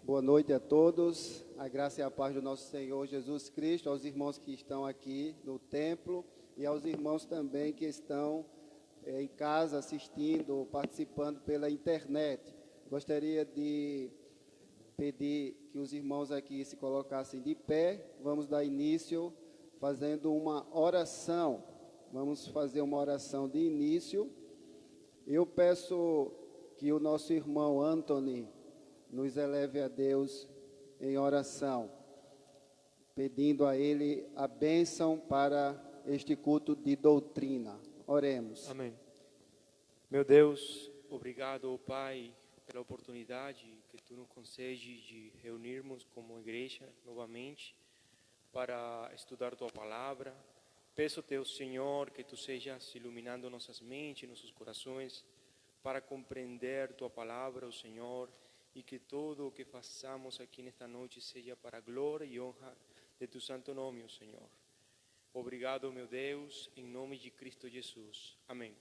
Boa noite a todos, a graça e a paz do nosso Senhor Jesus Cristo, aos irmãos que estão aqui no templo e aos irmãos também que estão em casa assistindo, participando pela internet. Gostaria de pedir que os irmãos aqui se colocassem de pé. Vamos dar início fazendo uma oração. Vamos fazer uma oração de início. Eu peço que o nosso irmão Anthony nos eleve a Deus em oração, pedindo a Ele a bênção para este culto de doutrina. Oremos. Amém. Meu Deus, obrigado, Pai, pela oportunidade que Tu nos concede de reunirmos como igreja novamente para estudar Tua palavra. Peço-te, Senhor, que Tu sejas iluminando nossas mentes, nossos corações, para compreender Tua palavra, Senhor, e que tudo o que façamos aqui nesta noite seja para a glória e honra de Tu santo nome, Senhor. Obrigado, meu Deus, em nome de Cristo Jesus. Amém.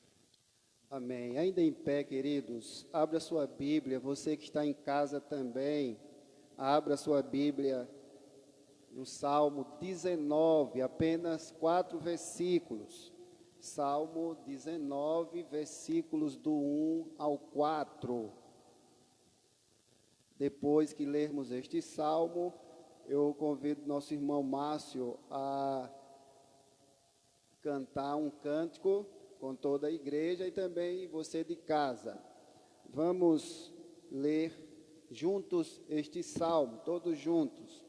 Amém. Ainda em pé, queridos, abra sua Bíblia. Você que está em casa também, abra sua Bíblia no Salmo 19, apenas 4 versículos. Salmo 19, versículos do 1 ao 4. Depois que lermos este salmo, eu convido nosso irmão Márcio a cantar um cântico com toda a igreja e também você de casa. Vamos ler juntos este salmo, todos juntos.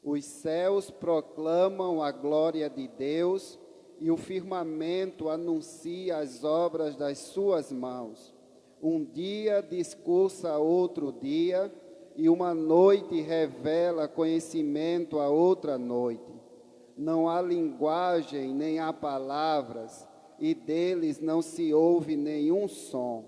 Os céus proclamam a glória de Deus e o firmamento anuncia as obras das suas mãos. Um dia discursa outro dia, e uma noite revela conhecimento a outra noite. Não há linguagem, nem há palavras, e deles não se ouve nenhum som.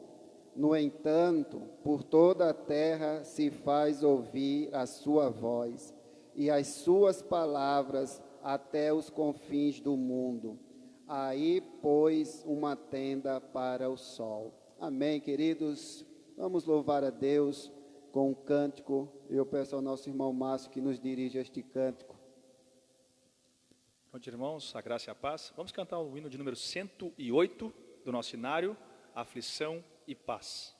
No entanto, por toda a terra se faz ouvir a sua voz, e as suas palavras até os confins do mundo. Aí pôs uma tenda para o sol. Amém, queridos. Vamos louvar a Deus com um cântico. Eu peço ao nosso irmão Márcio que nos dirija este cântico. Pronto, irmãos, a graça e a paz. Vamos cantar o hino de número 108 do nosso inário, Aflição e Paz.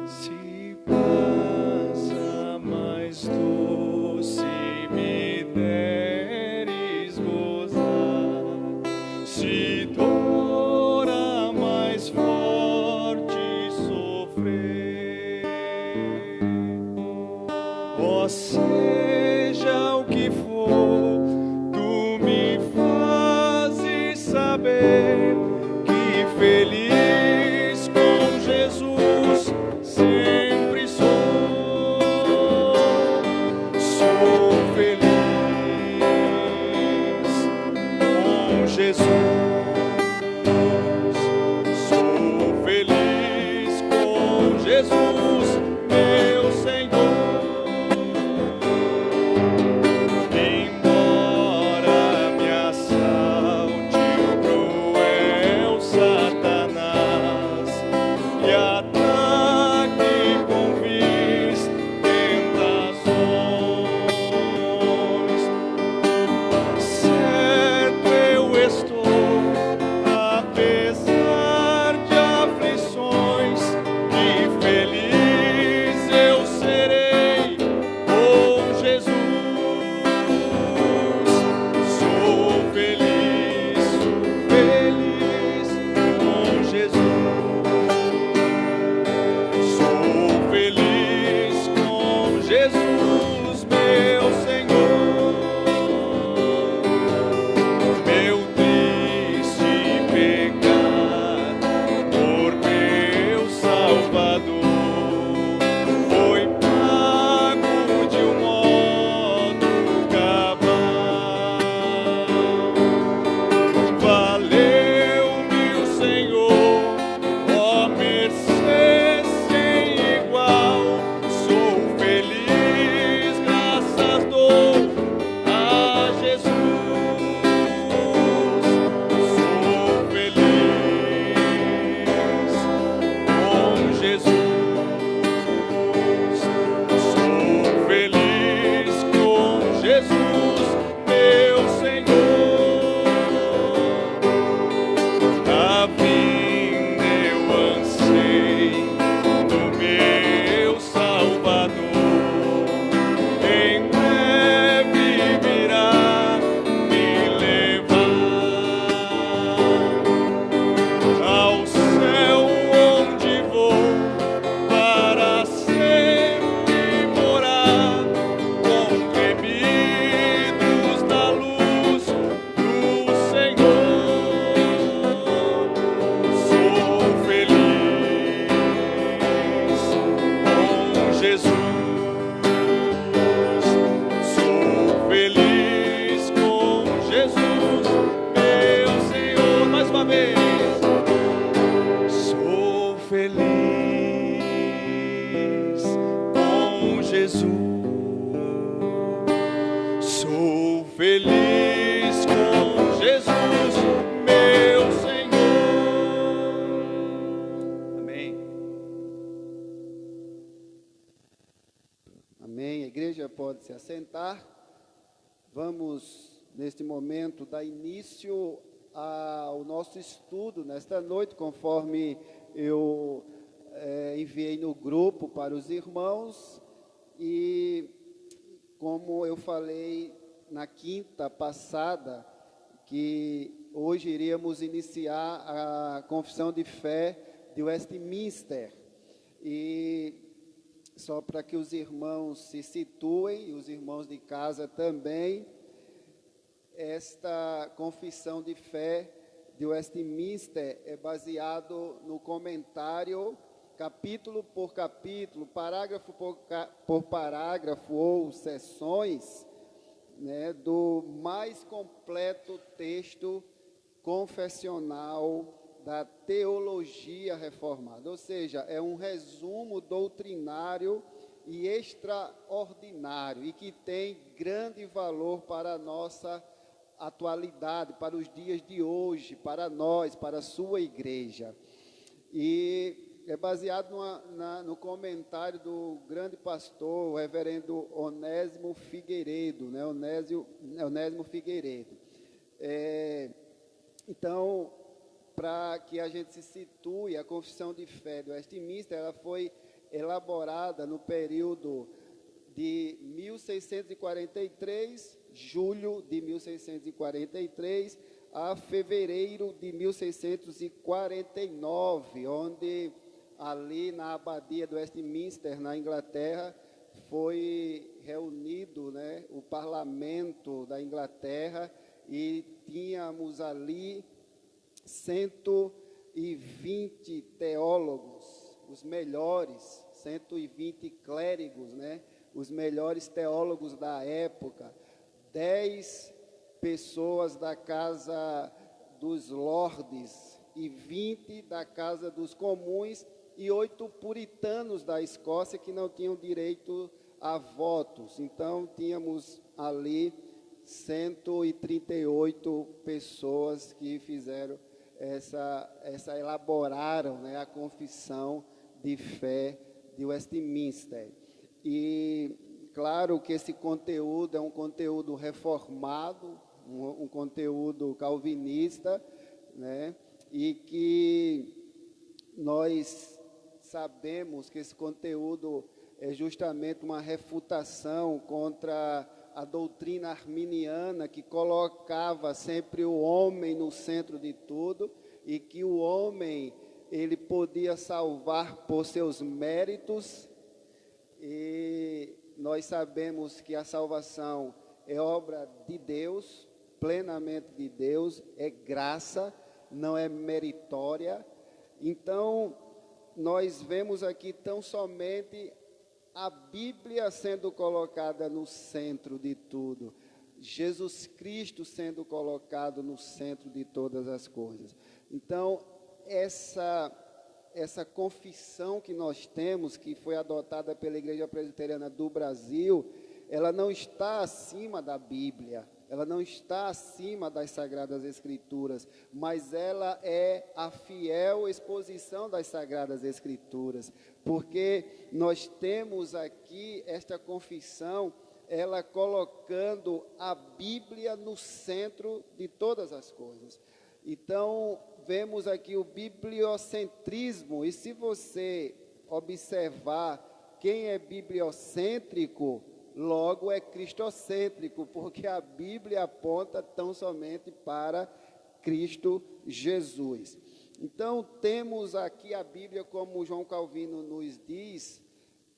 Se passa mais doce me deres gozar, se dor a mais forte sofrer, ó seja o que for, tu me fazes saber que feliz com Jesus sempre sou. Sou feliz com Jesus. Sou feliz com Jesus, meu Senhor. Embora me assalte o cruel Satanás e ataque com vis tentações, certo eu estou uma vez. Sou feliz com Jesus. Sou feliz com Jesus, meu Senhor. Amém. Amém. A igreja pode se assentar. Vamos, neste momento, dar início ao nosso estudo nesta noite, conforme eu enviei no grupo para os irmãos. E como eu falei na quinta passada, que hoje iríamos iniciar a confissão de fé de Westminster. E só para que os irmãos se situem, e os irmãos de casa também, esta confissão de fé de Westminster é baseado no comentário, capítulo por capítulo, parágrafo por parágrafo, ou seções, né, do mais completo texto confessional da teologia reformada. Ou seja, é um resumo doutrinário e extraordinário, e que tem grande valor para a nossa atualidade, para os dias de hoje, para nós, para a sua igreja. E é baseado no comentário do grande pastor, o reverendo Onésimo Figueiredo, né? Onésimo Figueiredo. Então, para que a gente se situe, a confissão de fé do Westminster, ela foi elaborada no período de 1643, julho de 1643, a fevereiro de 1649, onde ali na abadia do Westminster, na Inglaterra, foi reunido, né, o parlamento da Inglaterra, e tínhamos ali 120 teólogos, os melhores, 120 clérigos, né, os melhores teólogos da época, 10 pessoas da Casa dos Lordes e 20 da Casa dos Comuns, e 8 puritanos da Escócia que não tinham direito a votos. Então, tínhamos ali 138 pessoas que fizeram elaboraram, né, a confissão de fé de Westminster. E claro que esse conteúdo é um conteúdo reformado, um conteúdo calvinista, né, e que nós sabemos que esse conteúdo é justamente uma refutação contra a doutrina arminiana, que colocava sempre o homem no centro de tudo, e que o homem, ele podia salvar por seus méritos. E nós sabemos que a salvação é obra de Deus, plenamente de Deus, é graça, não é meritória. Então, nós vemos aqui tão somente a Bíblia sendo colocada no centro de tudo, Jesus Cristo sendo colocado no centro de todas as coisas. Então, essa confissão que nós temos, que foi adotada pela Igreja Presbiteriana do Brasil, ela não está acima da Bíblia, ela não está acima das Sagradas Escrituras, mas ela é a fiel exposição das Sagradas Escrituras, porque nós temos aqui esta confissão, ela colocando a Bíblia no centro de todas as coisas. Então, vemos aqui o bibliocentrismo, e se você observar quem é bibliocêntrico, logo é cristocêntrico, porque a Bíblia aponta tão somente para Cristo Jesus. Então, temos aqui a Bíblia, como João Calvino nos diz,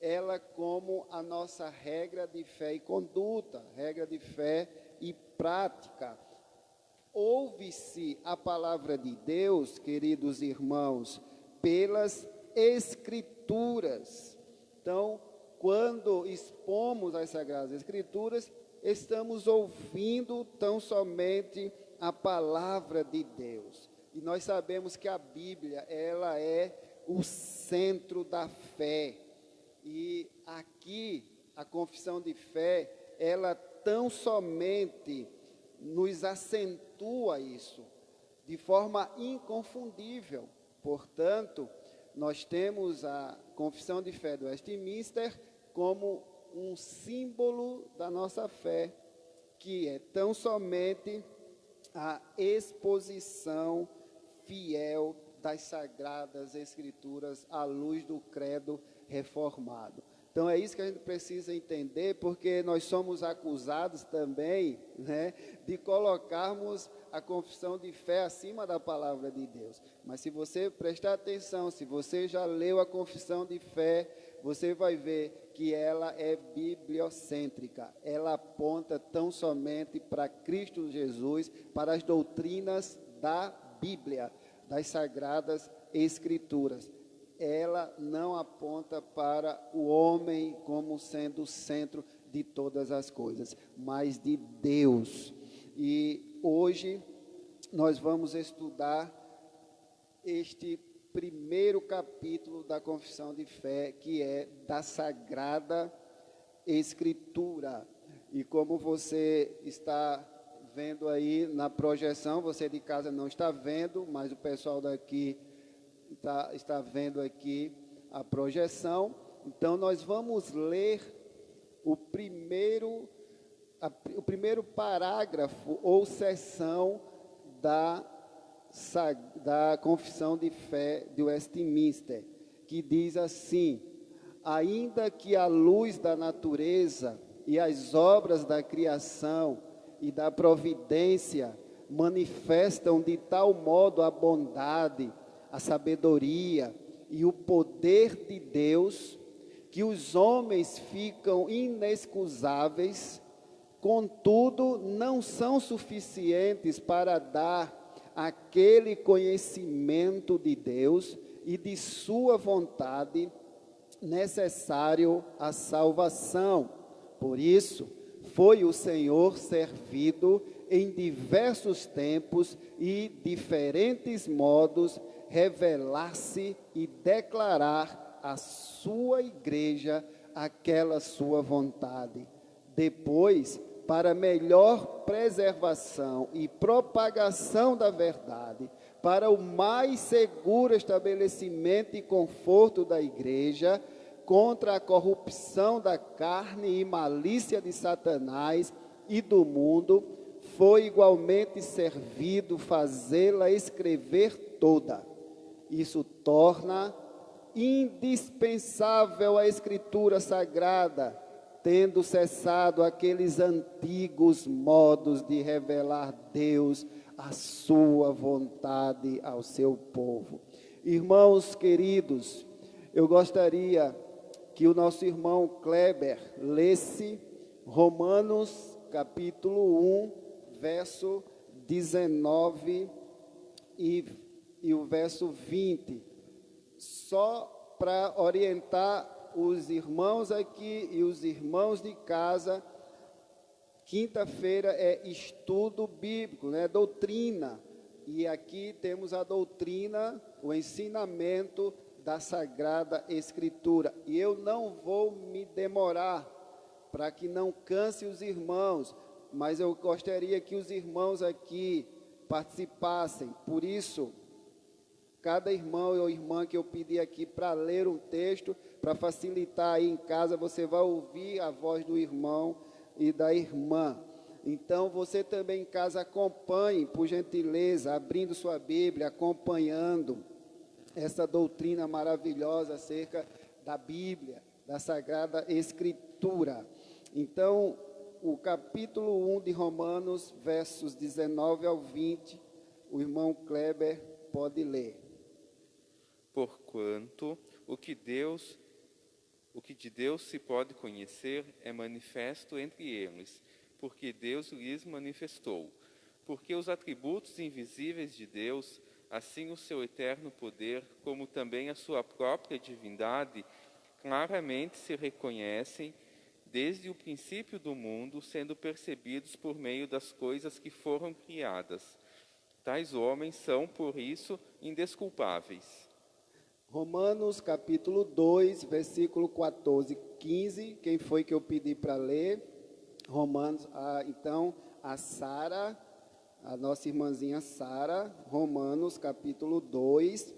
ela como a nossa regra de fé e conduta, regra de fé e prática. Ouve-se a palavra de Deus, queridos irmãos, pelas Escrituras. Então, quando expomos as Sagradas Escrituras, estamos ouvindo tão somente a palavra de Deus. E nós sabemos que a Bíblia, ela é o centro da fé. E aqui, a confissão de fé, ela tão somente nos acentua isso, de forma inconfundível. Portanto, nós temos a confissão de fé do Westminster como um símbolo da nossa fé, que é tão somente a exposição fiel das Sagradas Escrituras à luz do credo reformado. Então é isso que a gente precisa entender, porque nós somos acusados também, né, de colocarmos a confissão de fé acima da palavra de Deus. Mas se você prestar atenção, se você já leu a confissão de fé, você vai ver que ela é bibliocêntrica. Ela aponta tão somente para Cristo Jesus, para as doutrinas da Bíblia, das Sagradas Escrituras. Ela não aponta para o homem como sendo o centro de todas as coisas, mas de Deus. E hoje nós vamos estudar este primeiro capítulo da confissão de fé, que é da Sagrada Escritura. E como você está vendo aí na projeção, você de casa não está vendo, mas o pessoal daqui está vendo aqui a projeção. Então, nós vamos ler o primeiro parágrafo ou seção da confissão de fé de Westminster, que diz assim: ainda que a luz da natureza e as obras da criação e da providência manifestam de tal modo a bondade, a sabedoria e o poder de Deus, que os homens ficam inexcusáveis, contudo, não são suficientes para dar aquele conhecimento de Deus e de sua vontade necessário à salvação. Por isso, foi o Senhor servido em diversos tempos e diferentes modos revelar-se e declarar à sua igreja aquela sua vontade. Depois, para melhor preservação e propagação da verdade, para o mais seguro estabelecimento e conforto da igreja, contra a corrupção da carne e malícia de Satanás e do mundo, foi igualmente servido fazê-la escrever toda. Isso torna indispensável a Escritura Sagrada, tendo cessado aqueles antigos modos de revelar Deus, a sua vontade ao seu povo. Irmãos queridos, eu gostaria que o nosso irmão Kleber lesse Romanos capítulo 1, verso 19 e o verso 20, só para orientar os irmãos aqui e os irmãos de casa. Quinta-feira é estudo bíblico, né? Doutrina. E aqui temos a doutrina, o ensinamento da Sagrada Escritura. E eu não vou me demorar para que não canse os irmãos, mas eu gostaria que os irmãos aqui participassem. Por isso, cada irmão ou irmã que eu pedi aqui para ler um texto, para facilitar aí em casa, você vai ouvir a voz do irmão e da irmã. Então, você também em casa acompanhe, por gentileza, abrindo sua Bíblia, acompanhando essa doutrina maravilhosa acerca da Bíblia, da Sagrada Escritura. Então, o capítulo 1 de Romanos, versos 19 ao 20, o irmão Kleber pode ler. Porquanto o que de Deus se pode conhecer é manifesto entre eles, porque Deus lhes manifestou. Porque os atributos invisíveis de Deus, assim o seu eterno poder, como também a sua própria divindade, claramente se reconhecem desde o princípio do mundo, sendo percebidos por meio das coisas que foram criadas. Tais homens são, por isso, indesculpáveis. Romanos capítulo 2, versículo 14 e 15. Quem foi que eu pedi para ler? Romanos, então, a Sara, a nossa irmãzinha Sara, Romanos capítulo 2,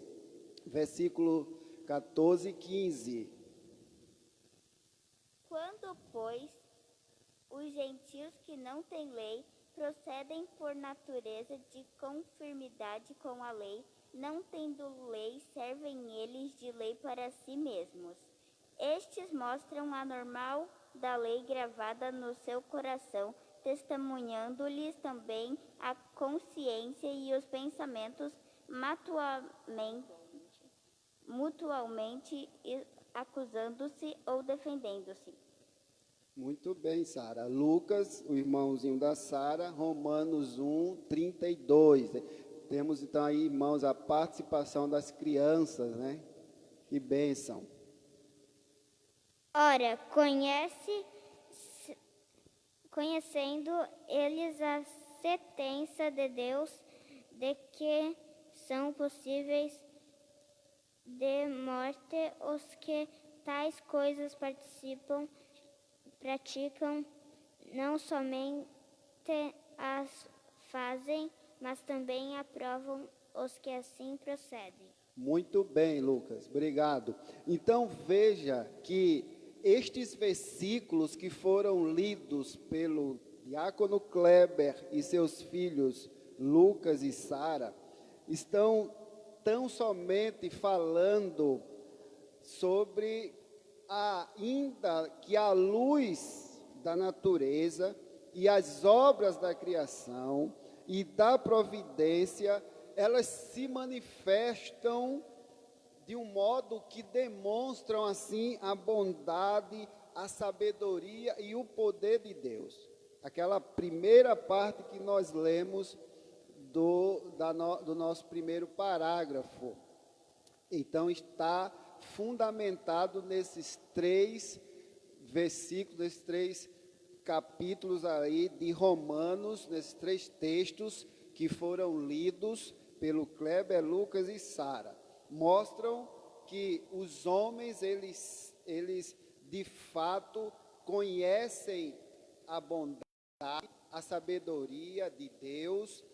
versículo 14 e 15. Quando, pois, os gentios que não têm lei procedem por natureza de conformidade com a lei, não tendo lei, servem eles de lei para si mesmos. Estes mostram a normal da lei gravada no seu coração, testemunhando-lhes também a consciência e os pensamentos mutualmente acusando-se ou defendendo-se. Muito bem, Sara. Lucas, o irmãozinho da Sara, Romanos 1, 32. Temos então aí, irmãos, a participação das crianças, né? Que bênção. Ora, conhecendo eles a sentença de Deus, de que são possíveis de morte os que tais coisas praticam, não somente as fazem, mas também aprovam os que assim procedem. Muito bem, Lucas, obrigado. Então veja que estes versículos que foram lidos pelo diácono Kleber e seus filhos Lucas e Sara estão tão somente falando sobre ainda que a luz da natureza e as obras da criação e da providência, elas se manifestam de um modo que demonstram assim a bondade, a sabedoria e o poder de Deus. Aquela primeira parte que nós lemos do nosso primeiro parágrafo. Então está fundamentado nesses 3 versículos, nesses 3 capítulos aí de Romanos, nesses 3 textos que foram lidos pelo Kleber, Lucas e Sara. Mostram que os homens, eles de fato conhecem a bondade, a sabedoria de Deus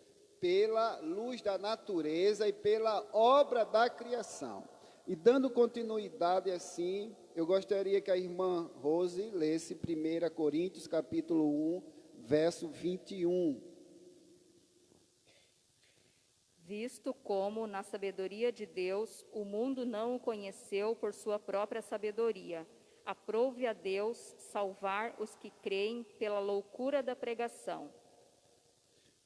pela luz da natureza e pela obra da criação. E dando continuidade assim, eu gostaria que a irmã Rose lesse 1 Coríntios capítulo 1, verso 21. Visto como, na sabedoria de Deus, o mundo não o conheceu por sua própria sabedoria, aprove a Deus salvar os que creem pela loucura da pregação.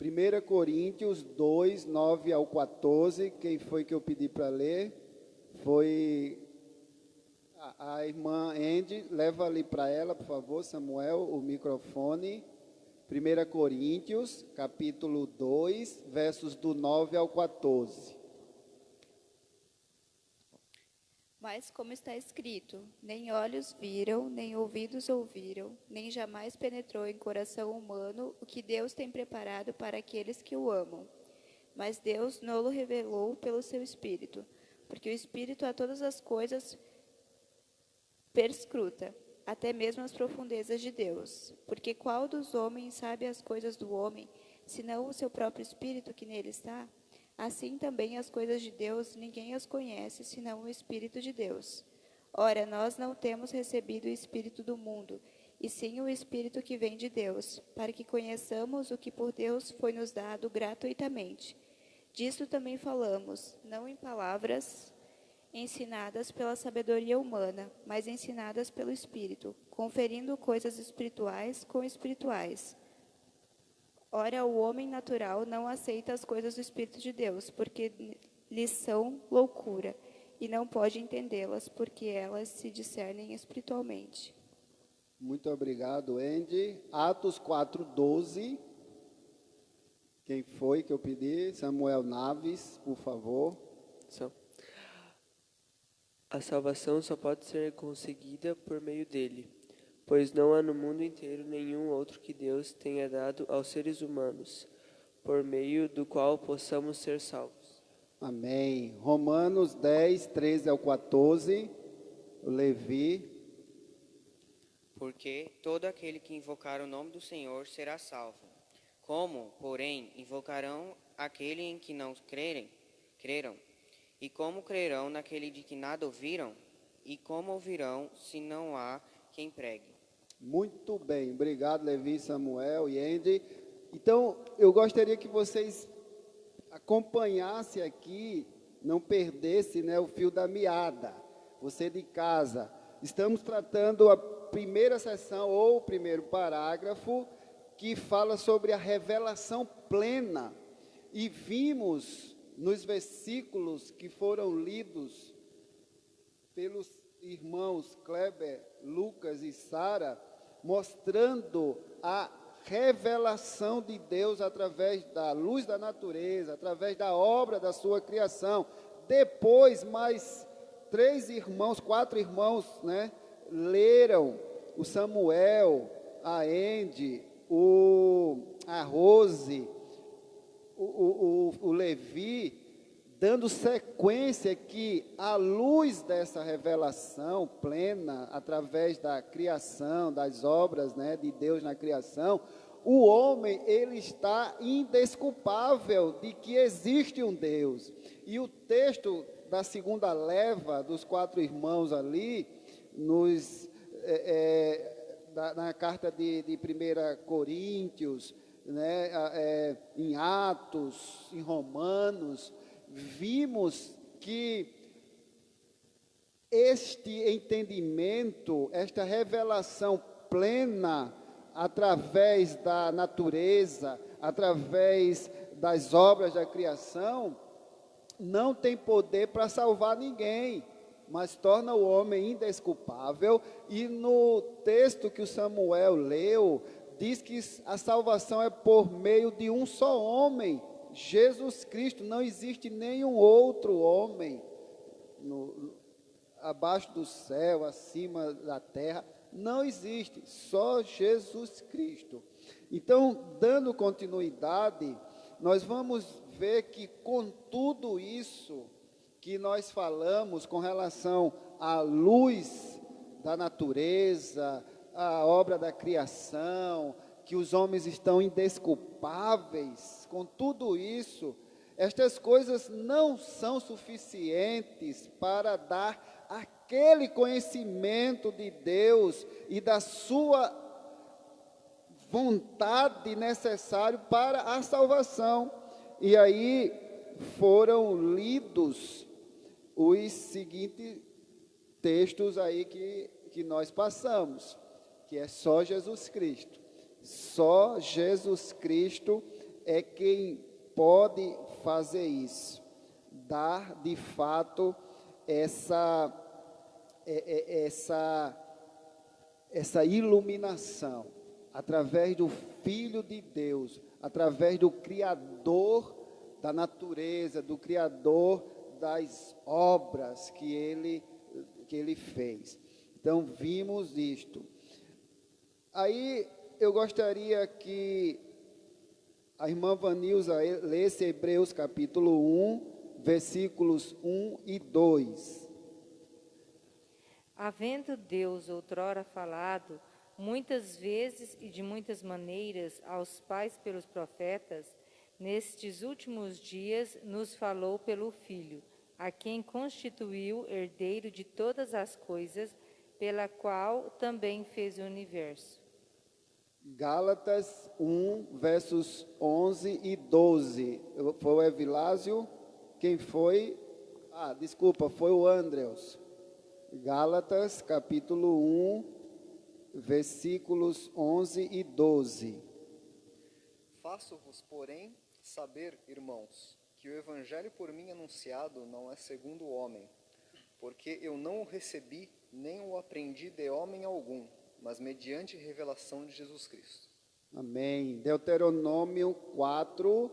1 Coríntios 2, 9 ao 14, quem foi que eu pedi para ler? Foi a irmã Andy. Leva ali para ela, por favor, Samuel, o microfone. 1 Coríntios, capítulo 2, versos do 9 ao 14. Mas como está escrito, nem olhos viram, nem ouvidos ouviram, nem jamais penetrou em coração humano o que Deus tem preparado para aqueles que o amam. Mas Deus não-lo revelou pelo seu Espírito, porque o Espírito a todas as coisas perscruta, até mesmo as profundezas de Deus. Porque qual dos homens sabe as coisas do homem, senão o seu próprio Espírito que nele está? Assim também as coisas de Deus, ninguém as conhece, senão o Espírito de Deus. Ora, nós não temos recebido o Espírito do mundo, e sim o Espírito que vem de Deus, para que conheçamos o que por Deus foi nos dado gratuitamente. Disso também falamos, não em palavras ensinadas pela sabedoria humana, mas ensinadas pelo Espírito, conferindo coisas espirituais com espirituais. Ora, o homem natural não aceita as coisas do Espírito de Deus, porque lhes são loucura, e não pode entendê-las, porque elas se discernem espiritualmente. Muito obrigado, Andy. Atos 4, 12. Quem foi que eu pedi? Samuel Naves, por favor. A salvação só pode ser conseguida por meio dele, pois não há no mundo inteiro nenhum outro que Deus tenha dado aos seres humanos, por meio do qual possamos ser salvos. Amém. Romanos 10, 13 ao 14, o Levi. Porque todo aquele que invocar o nome do Senhor será salvo. Como, porém, invocarão aquele em que não creram? E como crerão naquele de que nada ouviram? E como ouvirão se não há quem pregue? Muito bem, obrigado Levi, Samuel e Andy. Então, eu gostaria que vocês acompanhassem aqui, não perdessem, né, o fio da meada. Você de casa, estamos tratando a primeira seção ou o primeiro parágrafo que fala sobre a revelação plena. E vimos nos versículos que foram lidos pelos irmãos Kleber, Lucas e Sara, mostrando a revelação de Deus através da luz da natureza, através da obra da sua criação. Depois, mais 4 irmãos, né, leram o Samuel, a Andy, a Rose, o Levi, dando sequência que, à luz dessa revelação plena, através da criação, das obras, né, de Deus na criação, o homem, ele está indesculpável de que existe um Deus. E o texto da segunda leva dos 4 irmãos ali, na carta de 1 Coríntios, né, em Atos, em Romanos, vimos que este entendimento, esta revelação plena, através da natureza, através das obras da criação, não tem poder para salvar ninguém, mas torna o homem indesculpável. E no texto que o Samuel leu, diz que a salvação é por meio de um só homem, Jesus Cristo. Não existe nenhum outro homem abaixo do céu, acima da terra, não existe, só Jesus Cristo. Então, dando continuidade, nós vamos ver que com tudo isso que nós falamos com relação à luz da natureza, à obra da criação, que os homens estão indesculpáveis, com tudo isso, estas coisas não são suficientes para dar aquele conhecimento de Deus e da sua vontade necessário para a salvação. E aí foram lidos os seguintes textos aí que nós passamos, que é só Jesus Cristo. Só Jesus Cristo é quem pode fazer isso, dar de fato essa iluminação, através do Filho de Deus, através do Criador da natureza, do Criador das obras que ele fez. Então, vimos isto. Aí, eu gostaria que a irmã Vanilza lesse Hebreus capítulo 1, versículos 1 e 2. Havendo Deus outrora falado, muitas vezes e de muitas maneiras, aos pais pelos profetas, nestes últimos dias nos falou pelo Filho, a quem constituiu herdeiro de todas as coisas, pela qual também fez o universo. Gálatas 1, versos 11 e 12. Foi o Evilásio? Quem foi? Desculpa, foi o Andreus. Gálatas, capítulo 1, versículos 11 e 12. Faço-vos, porém, saber, irmãos, que o evangelho por mim anunciado não é segundo o homem, porque eu não o recebi, nem o aprendi de homem algum, mas mediante revelação de Jesus Cristo. Amém. Deuteronômio 4,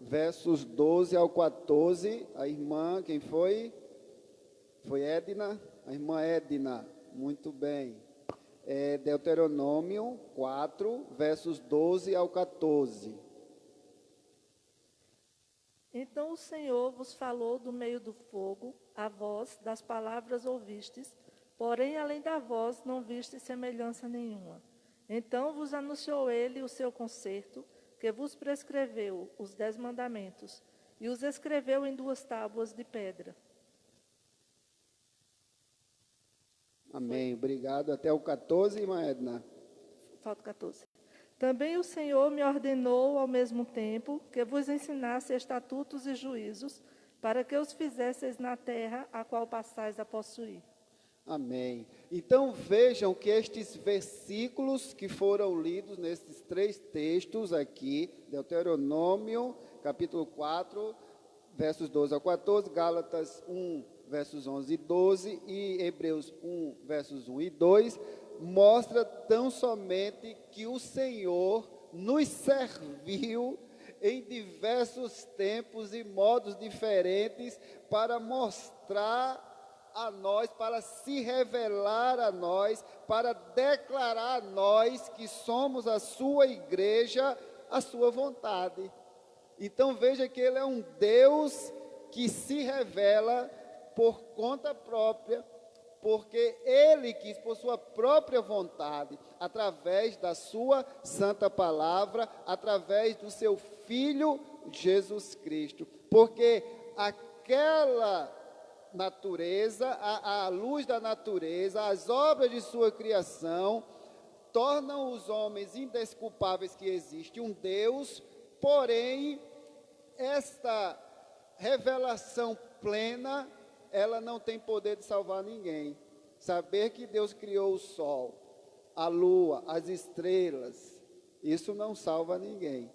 versos 12 ao 14. A irmã, quem foi? Foi Edna? A irmã Edna. Muito bem. Deuteronômio 4, versos 12 ao 14. Então o Senhor vos falou do meio do fogo, a voz das palavras ouvistes, porém além da voz não vistes semelhança nenhuma. Então vos anunciou ele o seu concerto, que vos prescreveu os 10 mandamentos, e os escreveu em 2 tábuas de pedra. Amém. Obrigado. Até o 14, irmã Edna. Falta 14. Também o Senhor me ordenou ao mesmo tempo que vos ensinasse estatutos e juízos, para que os fizesseis na terra a qual passais a possuir. Amém. Então vejam que estes versículos que foram lidos nesses 3 textos aqui, Deuteronômio, capítulo 4, versos 12 a 14, Gálatas 1, versos 11 e 12, e Hebreus 1, versos 1 e 2, mostra tão somente que o Senhor nos serviu em diversos tempos e modos diferentes para mostrar a nós, para se revelar a nós, para declarar a nós que somos a sua igreja, a sua vontade. Então veja que ele é um Deus que se revela por conta própria, porque ele quis, por sua própria vontade, através da sua santa palavra, através do seu Filho Jesus Cristo, porque aquela natureza, a luz da natureza, as obras de sua criação, tornam os homens indesculpáveis que existe um Deus, porém, esta revelação plena, ela não tem poder de salvar ninguém. Saber que Deus criou o sol, a lua, as estrelas, isso não salva ninguém.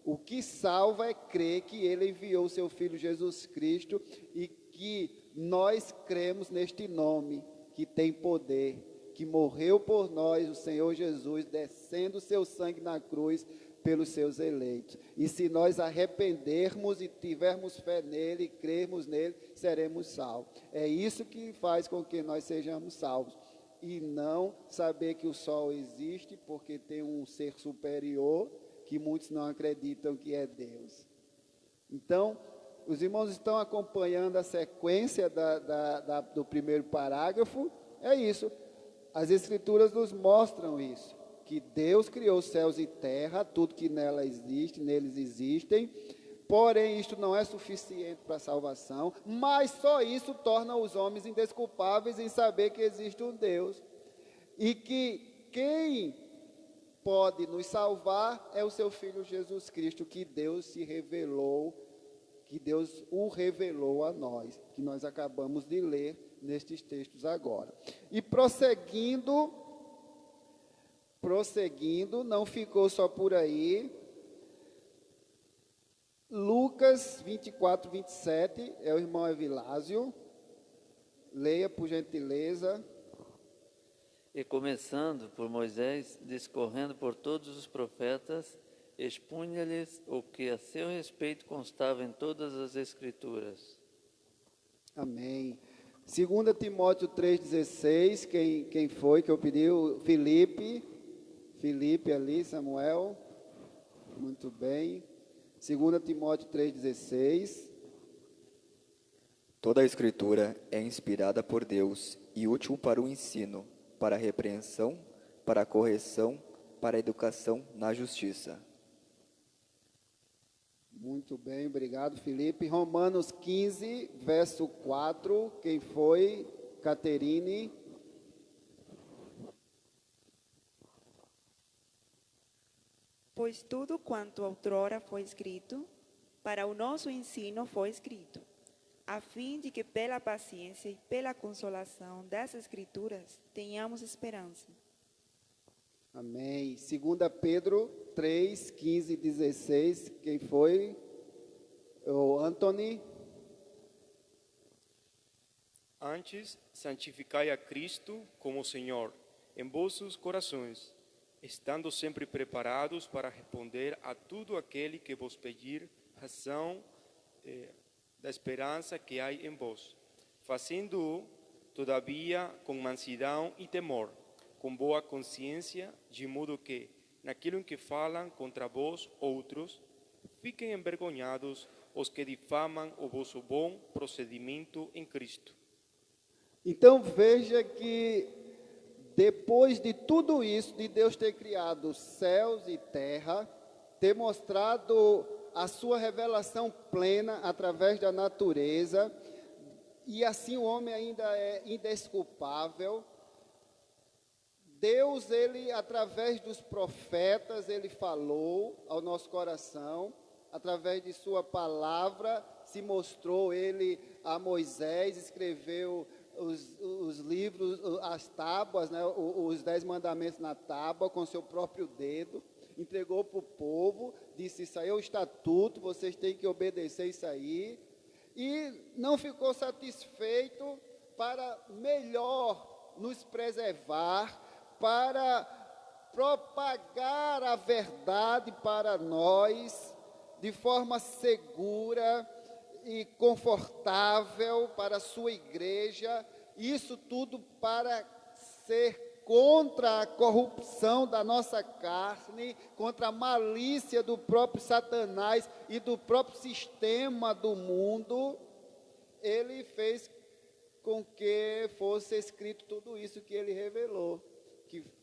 O que salva é crer que Ele enviou o seu Filho Jesus Cristo e que nós cremos neste nome que tem poder, que morreu por nós, o Senhor Jesus, descendo o seu sangue na cruz pelos seus eleitos. E se nós arrependermos e tivermos fé nele, e crermos nele, seremos salvos. É isso que faz com que nós sejamos salvos. E não saber que o sol existe porque tem um ser superior que muitos não acreditam que é Deus. Então, os irmãos estão acompanhando a sequência do primeiro parágrafo. É isso. As Escrituras nos mostram isso. Que Deus criou os céus e terra, tudo que nela existe, neles existem. Porém, isto não é suficiente para a salvação, mas só isso torna os homens indesculpáveis em saber que existe um Deus. E que quem pode nos salvar é o seu Filho Jesus Cristo, que Deus se revelou, que Deus o revelou a nós, que nós acabamos de ler nestes textos agora. E prosseguindo, não ficou só por aí. Lucas 24, 27, é o irmão Evilásio. Leia, por gentileza. E começando por Moisés, discorrendo por todos os profetas, expunha-lhes o que a seu respeito constava em todas as Escrituras. Amém. 2 Timóteo 3,16, quem foi que eu pedi? Filipe ali, Samuel. Muito bem. 2 Timóteo 3,16. Toda a Escritura é inspirada por Deus e útil para o ensino, para a repreensão, para a correção, para a educação na justiça. Muito bem, obrigado, Felipe. Romanos 15, verso 4, quem foi? Caterine. Pois tudo quanto outrora foi escrito, para o nosso ensino foi escrito, a fim de que pela paciência e pela consolação das Escrituras tenhamos esperança. Amém. 2 Pedro 3, 15 e 16, quem foi? O Anthony. Antes, santificai a Cristo como Senhor em vossos corações, estando sempre preparados para responder a tudo aquele que vos pedir razão da esperança que há em vós, fazendo-o, todavia, com mansidão e temor, com boa consciência, de modo que, naquilo em que falam contra vós outros, fiquem envergonhados os que difamam o vosso bom procedimento em Cristo. Então veja que depois de tudo isso, de Deus ter criado céus e terra, ter mostrado a sua revelação plena através da natureza, e assim o homem ainda é indesculpável, Deus, ele, através dos profetas, ele falou ao nosso coração, através de sua palavra, se mostrou ele a Moisés, escreveu os livros, as tábuas, né, os 10 mandamentos na tábua, com seu próprio dedo, entregou para o povo, disse, isso aí é o estatuto, vocês têm que obedecer isso aí, e não ficou satisfeito para melhor nos preservar, para propagar a verdade para nós, de forma segura e confortável para a sua igreja, isso tudo para ser contra a corrupção da nossa carne, contra a malícia do próprio Satanás e do próprio sistema do mundo. Ele fez com que fosse escrito tudo isso que ele revelou,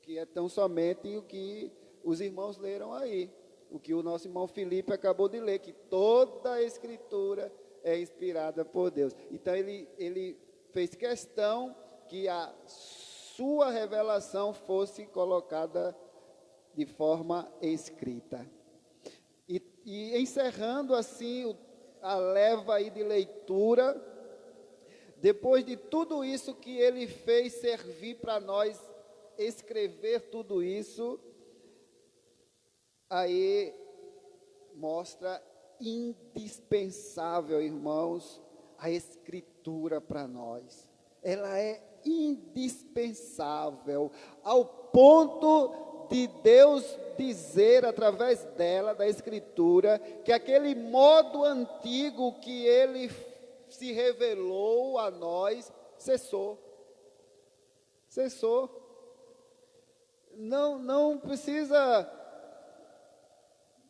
que é tão somente o que os irmãos leram aí, o que o nosso irmão Felipe acabou de ler, que toda a Escritura é inspirada por Deus. Então, ele fez questão que a sua revelação fosse colocada de forma escrita. E encerrando assim a leva aí de leitura, depois de tudo isso que ele fez servir para nós escrever tudo isso, aí mostra indispensável, irmãos, a Escritura para nós. Ela é indispensável, ao ponto de Deus dizer através dela, da Escritura, que aquele modo antigo que ele se revelou a nós, cessou. Cessou. Não precisa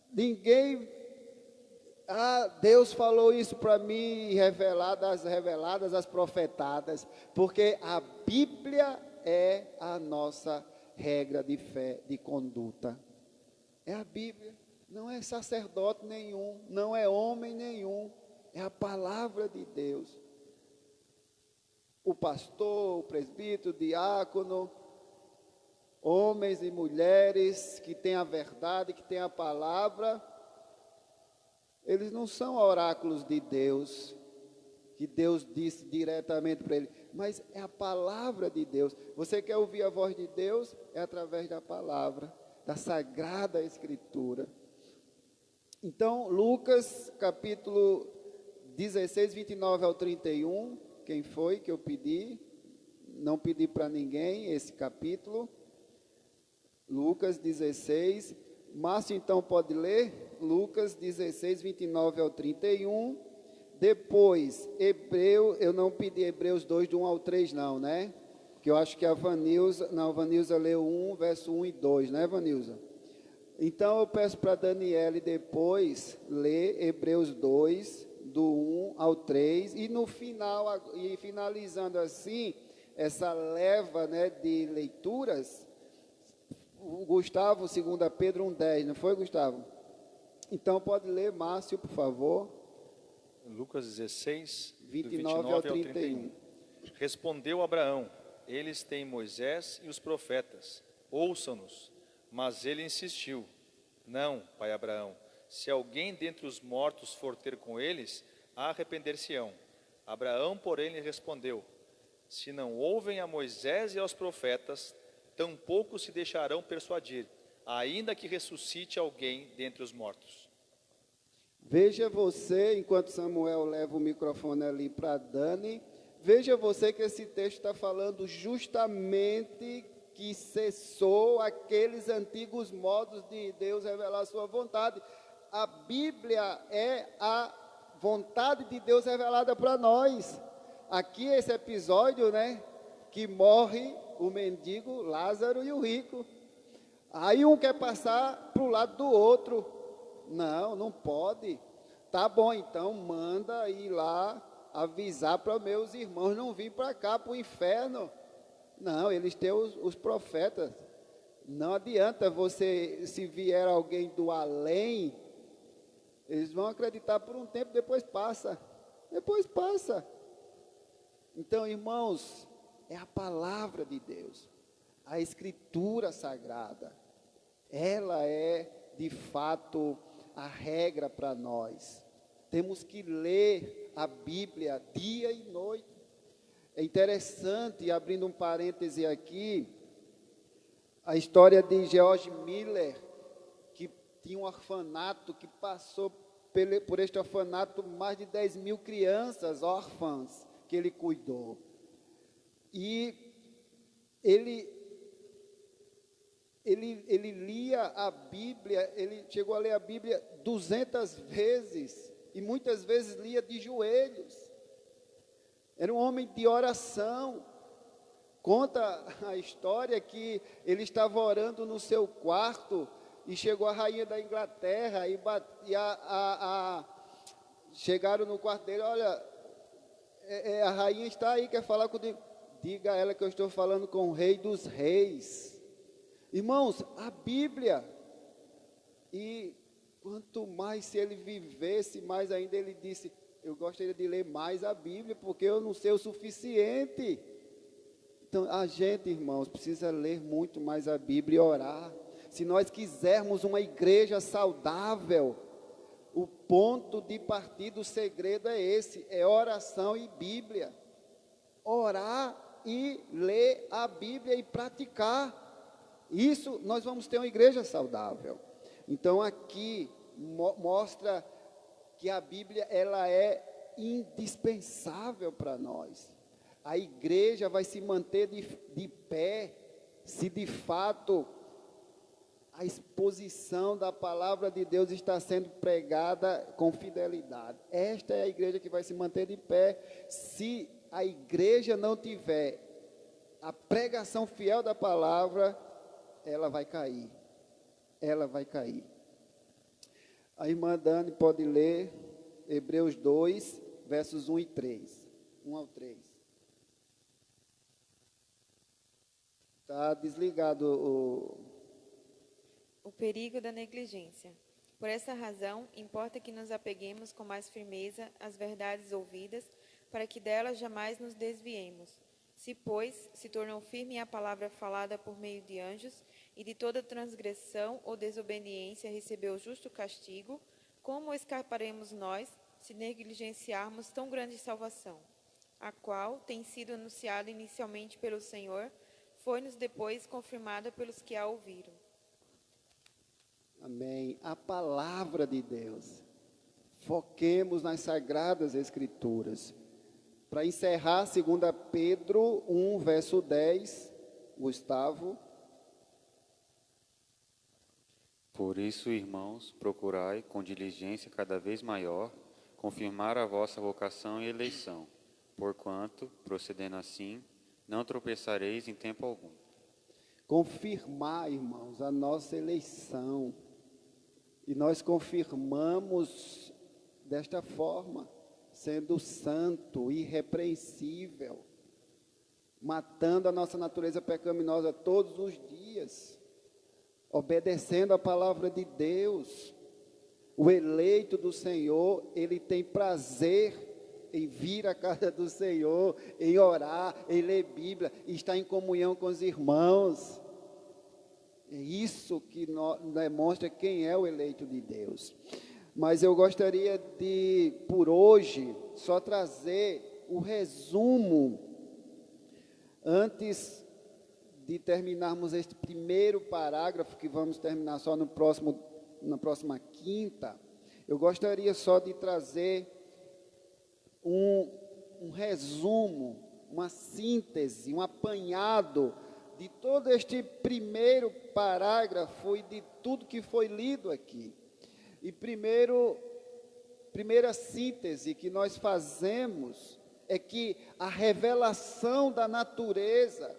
ninguém, Deus falou isso para mim, reveladas, as profetadas, porque a Bíblia é a nossa regra de fé, de conduta. É a Bíblia, não é sacerdote nenhum, não é homem nenhum, é a palavra de Deus. O pastor, o presbítero, o diácono, homens e mulheres que têm a verdade, que têm a palavra, eles não são oráculos de Deus, que Deus disse diretamente para ele, mas é a palavra de Deus. Você quer ouvir a voz de Deus? É através da palavra, da Sagrada Escritura. Então, Lucas, capítulo 16, 29 ao 31, quem foi que eu pedi? Não pedi para ninguém esse capítulo. Lucas 16, Márcio então pode ler, Lucas 16, 29 ao 31, depois, eu não pedi Hebreus 2, do 1 ao 3 não, né? Porque eu acho que a Vanilza leu 1, verso 1 e 2, né, Vanilza? Então eu peço para a Daniele depois ler Hebreus 2, do 1 ao 3, e no final, e finalizando assim, essa leva, né, de leituras, o Gustavo, 2 Pedro 1,10, não foi, Gustavo? Então pode ler, Márcio, por favor. Lucas 16, 29 ao 31. Respondeu Abraão, eles têm Moisés e os profetas, ouçam-nos. Mas ele insistiu, não, pai Abraão, se alguém dentre os mortos for ter com eles, arrepender-se-ão. Abraão, porém, lhe respondeu, se não ouvem a Moisés e aos profetas, tampouco se deixarão persuadir, ainda que ressuscite alguém dentre os mortos. Veja você, enquanto Samuel leva o microfone ali para Dani, veja você que esse texto está falando justamente que cessou aqueles antigos modos de Deus revelar a sua vontade. A Bíblia é a vontade de Deus revelada para nós. Aqui esse episódio, né, que morre o mendigo, Lázaro e o rico. Aí um quer passar para o lado do outro. Não pode. Tá bom, então manda ir lá avisar para meus irmãos não vir para cá, para o inferno. Não, eles têm os profetas. Não adianta você, se vier alguém do além, eles vão acreditar por um tempo, depois passa. Depois passa. Então, irmãos, é a palavra de Deus, a Escritura Sagrada. Ela é, de fato, a regra para nós. Temos que ler a Bíblia dia e noite. É interessante, abrindo um parêntese aqui, a história de George Miller, que tinha um orfanato, que passou por este orfanato mais de 10.000 crianças órfãs que ele cuidou. E ele lia a Bíblia, ele chegou a ler a Bíblia 200 vezes, e muitas vezes lia de joelhos. Era um homem de oração. Conta a história que ele estava orando no seu quarto e chegou a rainha da Inglaterra chegaram no quarto dele, olha, a rainha está aí, quer falar comigo. Diga a ela que eu estou falando com o Rei dos Reis. Irmãos, a Bíblia, e quanto mais se ele vivesse, mais ainda ele disse, eu gostaria de ler mais a Bíblia, porque eu não sei o suficiente. Então, a gente, irmãos, precisa ler muito mais a Bíblia e orar. Se nós quisermos uma igreja saudável, o ponto de partida, o segredo é esse, é oração e Bíblia. Orar e ler a Bíblia e praticar. Isso, nós vamos ter uma igreja saudável. Então, aqui mostra que a Bíblia, ela é indispensável para nós. A igreja vai se manter de pé, se de fato a exposição da palavra de Deus está sendo pregada com fidelidade. Esta é a igreja que vai se manter de pé. Se a igreja não tiver a pregação fiel da palavra, ela vai cair. Ela vai cair. A irmã Dani pode ler Hebreus 2, versos 1 e 3. 1 ao 3. Está desligado o perigo da negligência. Por essa razão, importa que nos apeguemos com mais firmeza às verdades ouvidas, para que delas jamais nos desviemos. Se, pois, se tornou firme a palavra falada por meio de anjos, e de toda transgressão ou desobediência recebeu justo castigo, como escaparemos nós, se negligenciarmos tão grande salvação, a qual tem sido anunciada inicialmente pelo Senhor, foi-nos depois confirmada pelos que a ouviram. Amém. A palavra de Deus. Foquemos nas Sagradas Escrituras. Para encerrar, 2 Pedro 1, verso 10, Gustavo. Por isso, irmãos, procurai com diligência cada vez maior confirmar a vossa vocação e eleição, porquanto, procedendo assim, não tropeçareis em tempo algum. Confirmar, irmãos, a nossa eleição. E nós confirmamos desta forma, sendo santo, irrepreensível, matando a nossa natureza pecaminosa todos os dias, obedecendo a palavra de Deus. O eleito do Senhor, ele tem prazer em vir à casa do Senhor, em orar, em ler Bíblia, estar em comunhão com os irmãos. É isso que demonstra quem é o eleito de Deus. Mas eu gostaria de, por hoje, só trazer o resumo, antes de terminarmos este primeiro parágrafo, que vamos terminar só na próxima quinta. Eu gostaria só de trazer um resumo, uma síntese, um apanhado de todo este primeiro parágrafo e de tudo que foi lido aqui. E primeira síntese que nós fazemos é que a revelação da natureza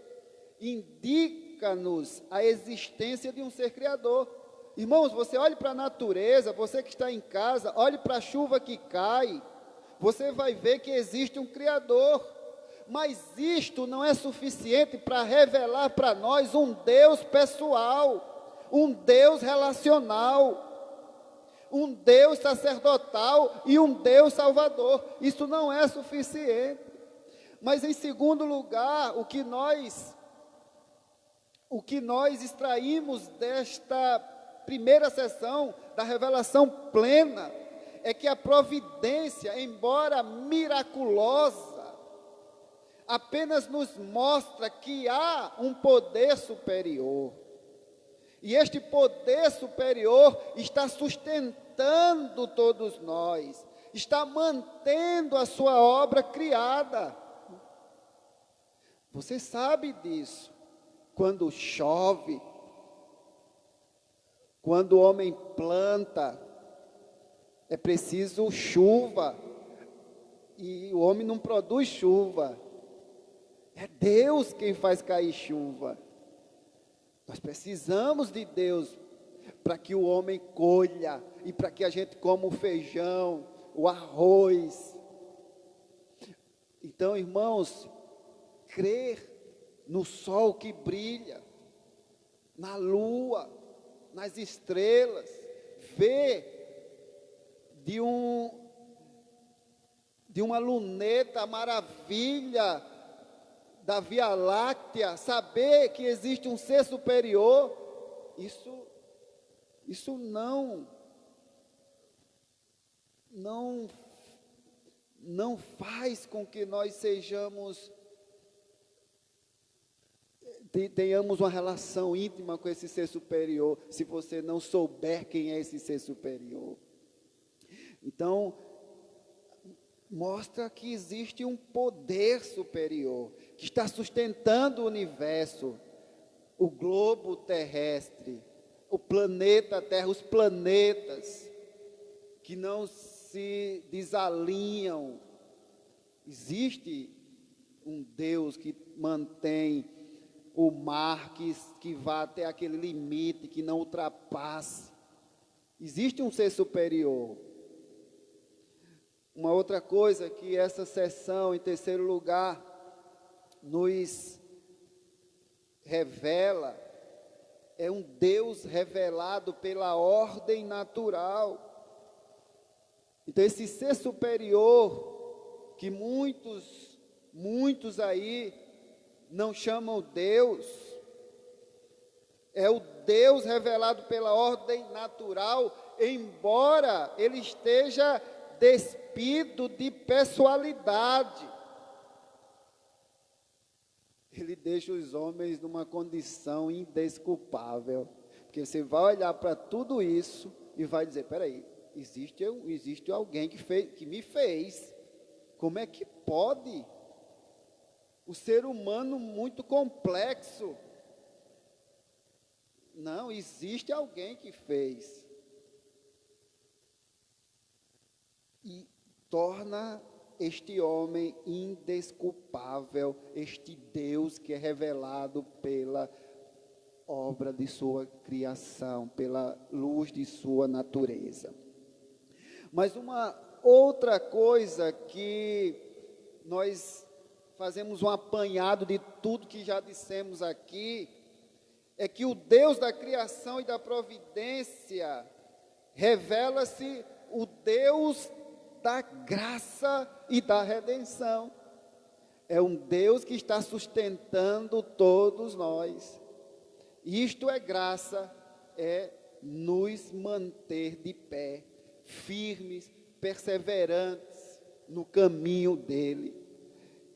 indica-nos a existência de um ser criador. Irmãos, você olhe para a natureza, você que está em casa, olhe para a chuva que cai, você vai ver que existe um Criador. Mas isto não é suficiente para revelar para nós um Deus pessoal, um Deus relacional, um Deus sacerdotal e um Deus salvador. Isso não é suficiente. Mas em segundo lugar, o que nós extraímos desta primeira sessão da revelação plena é que a providência, embora miraculosa, apenas nos mostra que há um poder superior. E este poder superior está sustentando todos nós, está mantendo a sua obra criada. Você sabe disso. Quando chove, quando o homem planta, é preciso chuva, e o homem não produz chuva. É Deus quem faz cair chuva. Nós precisamos de Deus para que o homem colha e para que a gente coma o feijão, o arroz. Então, irmãos, crer no sol que brilha, na lua, nas estrelas, ver de uma luneta maravilha da Via Láctea, saber que existe um ser superior, isso não faz com que nós tenhamos uma relação íntima com esse ser superior, se você não souber quem é esse ser superior. Então, mostra que existe um poder superior, que está sustentando o universo, o globo terrestre, o planeta Terra, os planetas, que não se desalinham. Existe um Deus que mantém o mar, que vá até aquele limite, que não ultrapasse. Existe um ser superior. Uma outra coisa que essa sessão, em terceiro lugar, nos revela, é um Deus revelado pela ordem natural. Então, esse ser superior, que muitos aí não chamam Deus, é o Deus revelado pela ordem natural, embora ele esteja despido de pessoalidade. Ele deixa os homens numa condição indesculpável, porque você vai olhar para tudo isso e vai dizer, peraí, existe alguém que me fez, como é que pode? O ser humano muito complexo. Não, existe alguém que fez. E torna este homem indesculpável, este Deus que é revelado pela obra de sua criação, pela luz de sua natureza. Mas uma outra coisa que nós fazemos um apanhado de tudo que já dissemos aqui, é que o Deus da criação e da providência revela-se o Deus da graça e da redenção. É um Deus que está sustentando todos nós. Isto é graça, é nos manter de pé, firmes, perseverantes no caminho dele.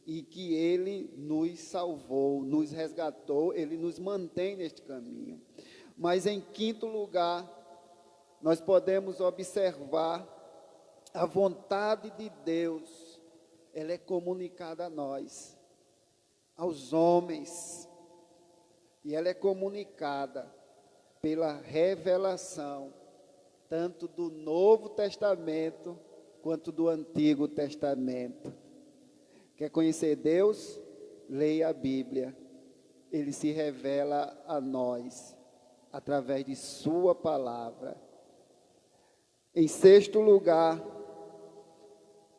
E que ele nos salvou, nos resgatou, ele nos mantém neste caminho. Mas em quinto lugar, nós podemos observar a vontade de Deus, ela é comunicada a nós, aos homens, e ela é comunicada pela revelação, tanto do Novo Testamento, quanto do Antigo Testamento. Quer conhecer Deus? Leia a Bíblia, ele se revela a nós, através de sua palavra. Em sexto lugar,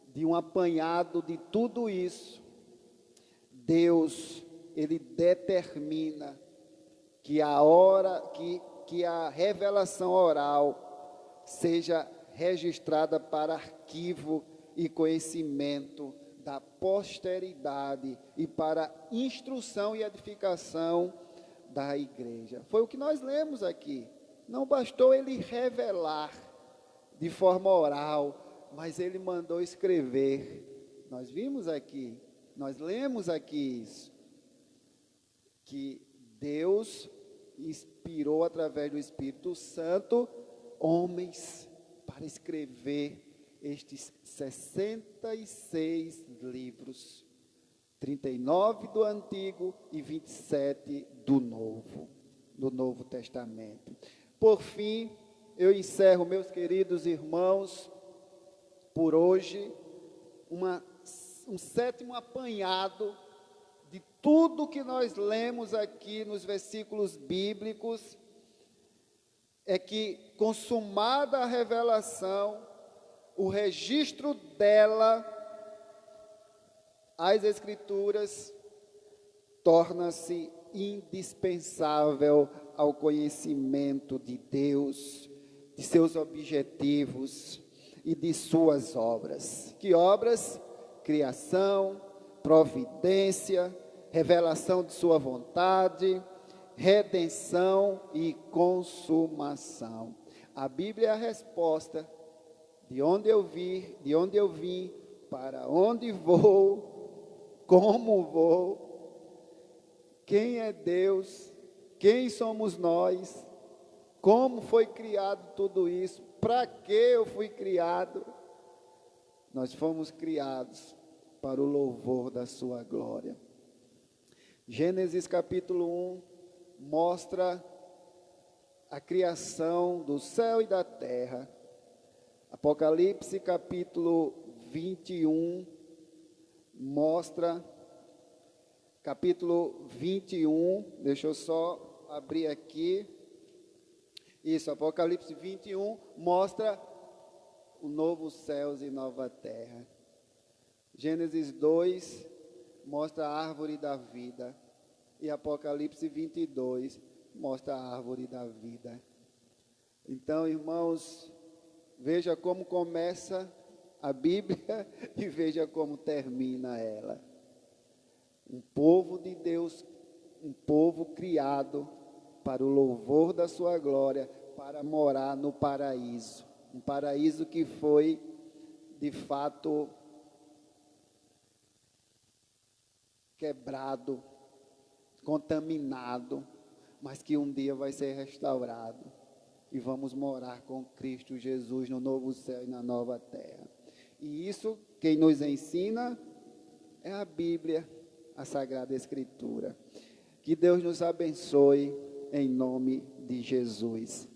de um apanhado de tudo isso, Deus, Ele determina que que a revelação oral seja registrada para arquivo e conhecimento da posteridade e para instrução e edificação da igreja. Foi o que nós lemos aqui. Não bastou ele revelar de forma oral, mas ele mandou escrever. Nós vimos aqui, nós lemos aqui isso, que Deus inspirou através do Espírito Santo homens para escrever estes 66 livros, 39 do Antigo e 27 do Novo Testamento. Por fim, eu encerro, meus queridos irmãos, por hoje, um sétimo apanhado de tudo que nós lemos aqui nos versículos bíblicos, é que, consumada a revelação, o registro dela, as Escrituras, torna-se indispensável ao conhecimento de Deus, de seus objetivos e de suas obras. Que obras? Criação, providência, revelação de sua vontade, redenção e consumação. A Bíblia é a resposta de onde eu vim, para onde vou, como vou, quem é Deus, quem somos nós, como foi criado tudo isso, para que eu fui criado. Nós fomos criados para o louvor da sua glória. Gênesis capítulo 1 mostra a criação do céu e da terra. Apocalipse capítulo 21 mostra, capítulo 21, deixa eu só abrir aqui, isso, Apocalipse 21 mostra o novo céus e nova terra. Gênesis 2 mostra a árvore da vida, e Apocalipse 22 mostra a árvore da vida. Então, irmãos, veja como começa a Bíblia e veja como termina ela. Um povo de Deus, um povo criado para o louvor da sua glória, para morar no paraíso. Um paraíso que foi, de fato, quebrado, contaminado, mas que um dia vai ser restaurado. E vamos morar com Cristo Jesus no novo céu e na nova terra. E isso, quem nos ensina é a Bíblia, a Sagrada Escritura. Que Deus nos abençoe em nome de Jesus.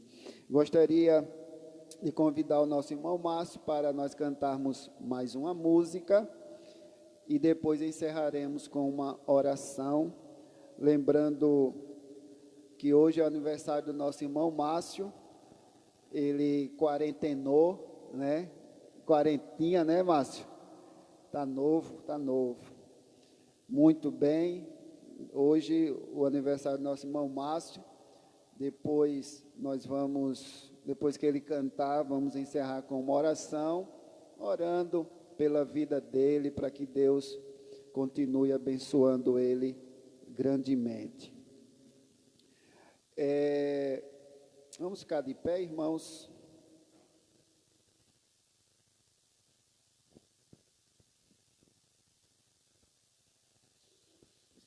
Gostaria de convidar o nosso irmão Márcio para nós cantarmos mais uma música e depois encerraremos com uma oração, lembrando que hoje é o aniversário do nosso irmão Márcio. Ele quarentenou, né? Quarentinha, né, Márcio? Tá novo, tá novo. Muito bem. Hoje, o aniversário do nosso irmão Márcio. Depois, depois que ele cantar, vamos encerrar com uma oração, orando pela vida dele, para que Deus continue abençoando ele grandemente. Vamos ficar de pé, irmãos.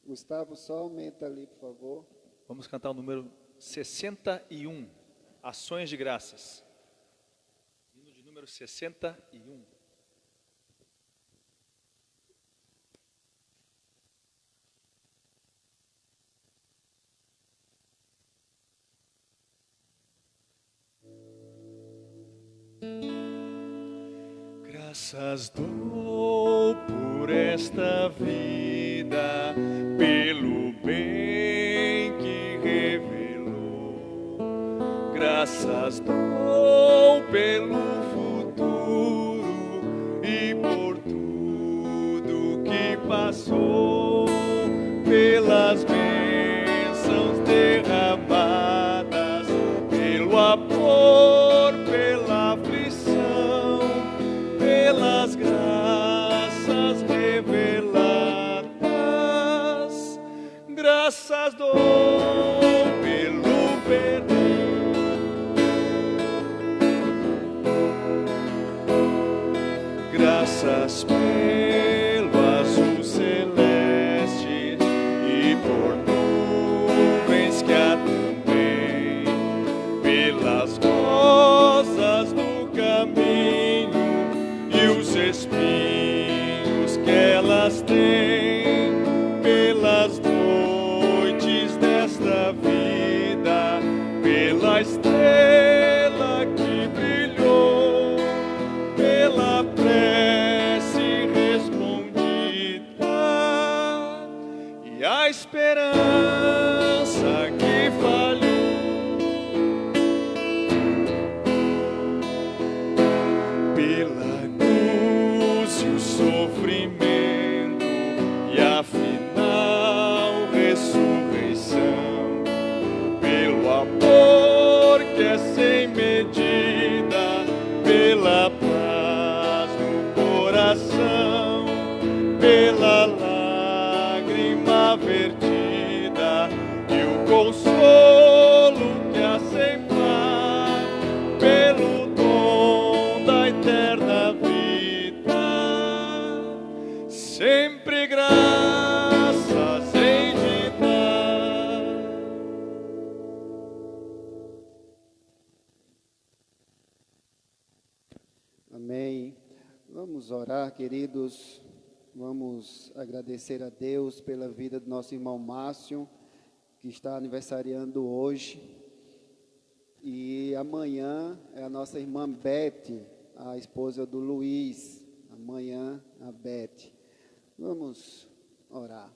Gustavo, só aumenta ali, por favor. Vamos cantar o número 61, Ações de Graças. Hino de número 61. Graças dou por esta vida, pelo bem que revelou. graças dou pelo futuro e por tudo que passou, pelas bênçãos derramadas, pelo amor, pela aflição, pelas graças reveladas. Graças dou pelo perdão. Graças pelo azul celeste e por nuvens que há também, pelas rosas do caminho e os espinhos que elas têm, pelas noites desta vida, pela estrela que brilhou, pela prece respondida e a esperança que falhou. Pela cruz e o sofrimento e a final ressurreição, pelo amor que é sem medida, pela paz no coração, pela lágrima vertida e o consolo que há sem par, pelo dom da eterna vida, sempre graças hei de dar. Amém. Vamos orar, queridos. Vamos agradecer a Deus pela vida do nosso irmão Márcio, que está aniversariando hoje. E amanhã é a nossa irmã Beth, a esposa do Luiz. Amanhã, a Beth. Vamos orar.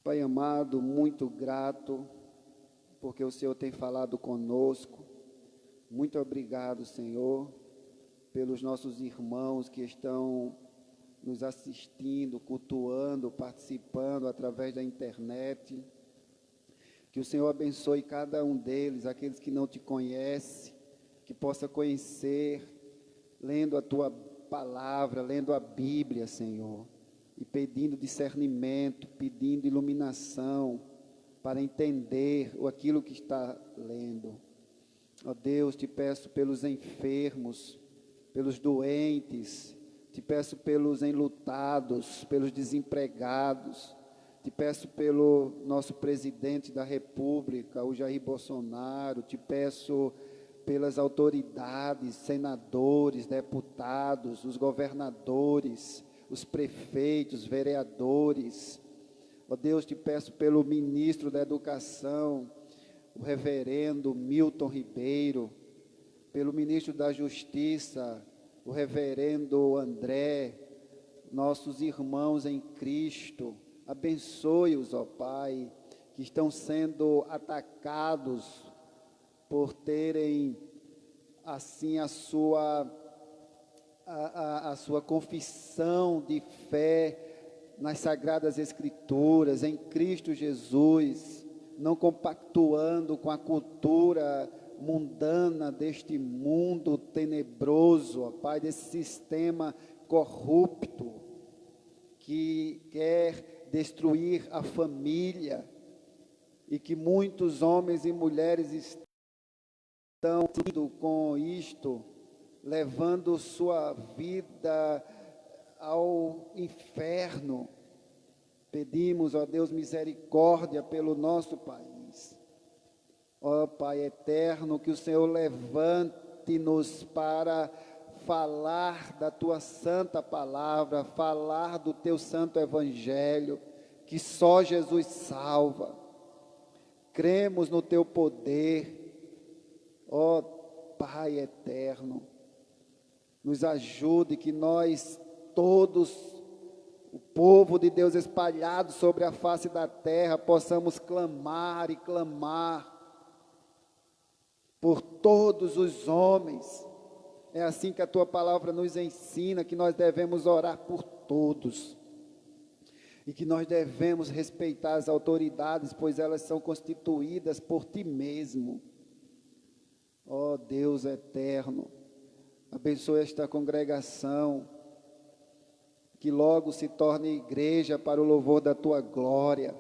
Pai amado, muito grato, porque o Senhor tem falado conosco. Muito obrigado, Senhor, pelos nossos irmãos que estão nos assistindo, cultuando, participando através da internet. Que o Senhor abençoe cada um deles, aqueles que não te conhecem, que possa conhecer, lendo a tua palavra, lendo a Bíblia, Senhor, e pedindo discernimento, pedindo iluminação, para entender aquilo que está lendo. Ó Deus, te peço pelos enfermos, pelos doentes, te peço pelos enlutados, pelos desempregados, te peço pelo nosso presidente da República, o Jair Bolsonaro, te peço pelas autoridades, senadores, deputados, os governadores, os prefeitos, vereadores. Ó Deus, te peço pelo ministro da Educação, o reverendo Milton Ribeiro, pelo ministro da Justiça, o reverendo André, nossos irmãos em Cristo. Abençoe-os, ó Pai, que estão sendo atacados por terem, assim, a sua confissão de fé nas Sagradas Escrituras, em Cristo Jesus, não compactuando com a cultura mundana deste mundo tenebroso, ó Pai, desse sistema corrupto que quer destruir a família e que muitos homens e mulheres estão com isto, levando sua vida ao inferno. Pedimos, ó Deus, misericórdia pelo nosso país. Ó Pai eterno, que o Senhor levante-nos para falar da Tua santa palavra, falar do Teu santo evangelho, que só Jesus salva. Cremos no Teu poder, ó Pai eterno. Nos ajude que nós todos, o povo de Deus espalhado sobre a face da terra, possamos clamar e clamar por todos os homens. É assim que a tua palavra nos ensina, que nós devemos orar por todos. E que nós devemos respeitar as autoridades, pois elas são constituídas por ti mesmo. Ó Deus eterno, abençoe esta congregação, que logo se torne igreja para o louvor da tua glória.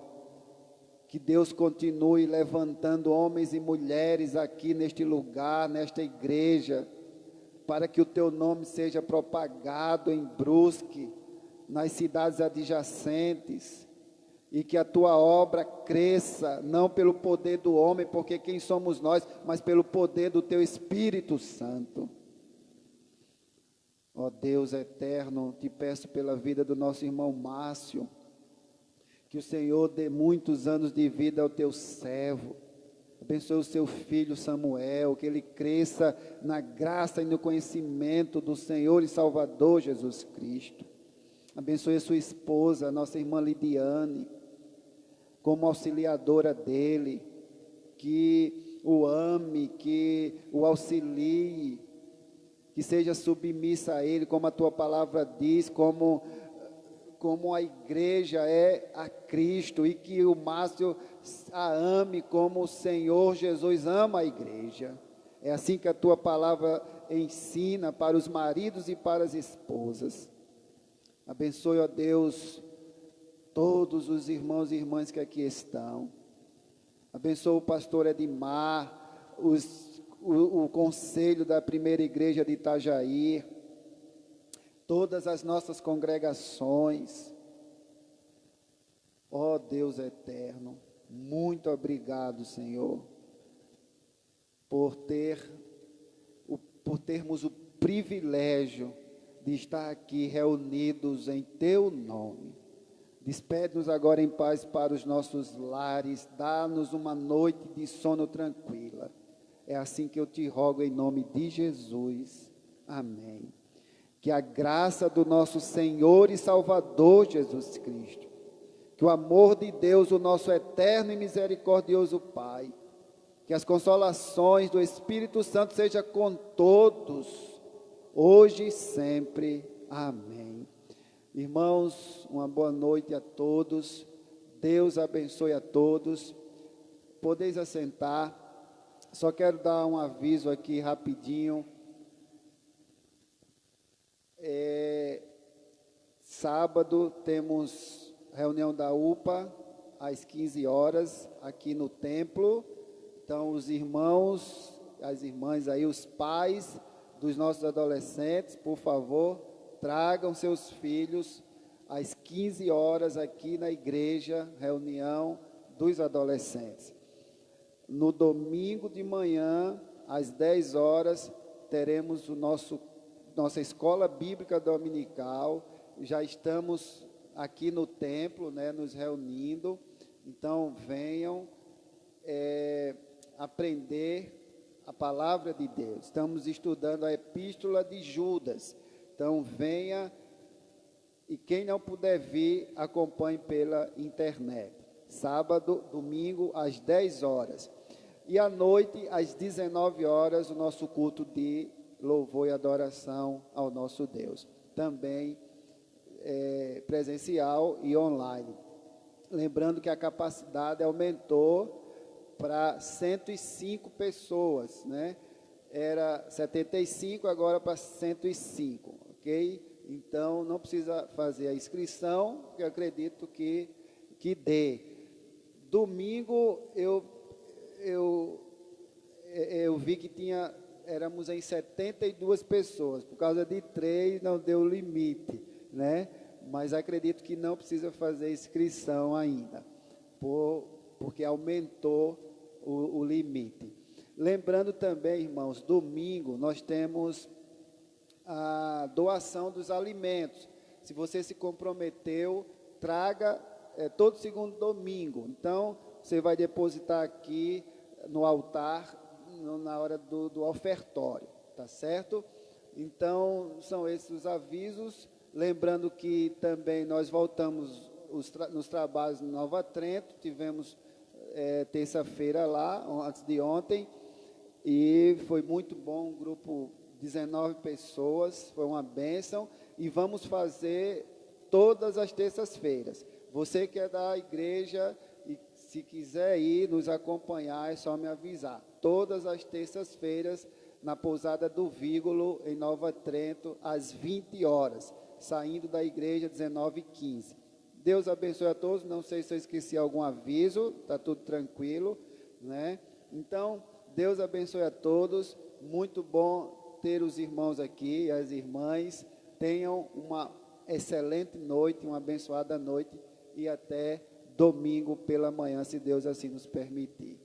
Que Deus continue levantando homens e mulheres aqui neste lugar, nesta igreja, para que o teu nome seja propagado em Brusque, nas cidades adjacentes, e que a tua obra cresça, não pelo poder do homem, porque quem somos nós, mas pelo poder do teu Espírito Santo. Ó Deus eterno, te peço pela vida do nosso irmão Márcio, que o Senhor dê muitos anos de vida ao teu servo. Abençoe o seu filho Samuel, que ele cresça na graça e no conhecimento do Senhor e Salvador Jesus Cristo. Abençoe a sua esposa, a nossa irmã Lidiane, como auxiliadora dele, que o ame, que o auxilie, que seja submissa a ele, como a tua palavra diz, como a igreja é a Cristo, e que o Márcio a ame como o Senhor Jesus ama a igreja. É assim que a tua palavra ensina para os maridos e para as esposas. Abençoe, ó Deus, todos os irmãos e irmãs que aqui estão. Abençoe o pastor Edmar, o conselho da primeira igreja de Itajaí, todas as nossas congregações. Ó Deus eterno, muito obrigado, Senhor, por termos o privilégio de estar aqui reunidos em teu nome. Despede-nos agora em paz para os nossos lares, dá-nos uma noite de sono tranquila. É assim que eu te rogo em nome de Jesus. Amém. Que a graça do nosso Senhor e Salvador Jesus Cristo, que o amor de Deus, o nosso eterno e misericordioso Pai, que as consolações do Espírito Santo sejam com todos, hoje e sempre. Amém. Irmãos, uma boa noite a todos. Deus abençoe a todos. Podeis assentar. Só quero dar um aviso aqui rapidinho. Sábado temos reunião da UPA às 15 horas aqui no templo. Então os irmãos, as irmãs aí, os pais dos nossos adolescentes, por favor, tragam seus filhos às 15 horas aqui na igreja, reunião dos adolescentes. No domingo de manhã, às 10 horas, teremos nossa escola bíblica dominical. Já estamos aqui no templo, né, nos reunindo. Então, venham aprender a palavra de Deus. Estamos estudando a epístola de Judas. Então, venha, e quem não puder vir, acompanhe pela internet. Sábado, domingo, às 10 horas. E à noite, às 19 horas, o nosso culto de louvor e adoração ao nosso Deus. Também presencial e online. Lembrando que a capacidade aumentou para 105 pessoas, né? Era 75, agora para 105, ok? Então, não precisa fazer a inscrição, que eu acredito que dê. Domingo, eu vi que éramos em 72 pessoas, por causa de 3 não deu limite, né? Mas acredito que não precisa fazer inscrição ainda, porque aumentou o limite. Lembrando também, irmãos, domingo nós temos a doação dos alimentos. Se você se comprometeu, traga todo segundo domingo. Então, você vai depositar aqui no altar, na hora do ofertório, tá certo? Então, são esses os avisos. Lembrando que também nós voltamos nos trabalhos em Nova Trento, tivemos terça-feira lá, antes de ontem, e foi muito bom, um grupo, 19 pessoas, foi uma bênção, e vamos fazer todas as terças-feiras. Você que é da igreja e se quiser ir nos acompanhar, é só me avisar. Todas as terças-feiras, na Pousada do Vígolo, em Nova Trento, às 20 horas, saindo da igreja 19h15. Deus abençoe a todos. Não sei se eu esqueci algum aviso, está tudo tranquilo, né? Então, Deus abençoe a todos. Muito bom ter os irmãos aqui e as irmãs. Tenham uma excelente noite, uma abençoada noite e até domingo pela manhã, se Deus assim nos permitir.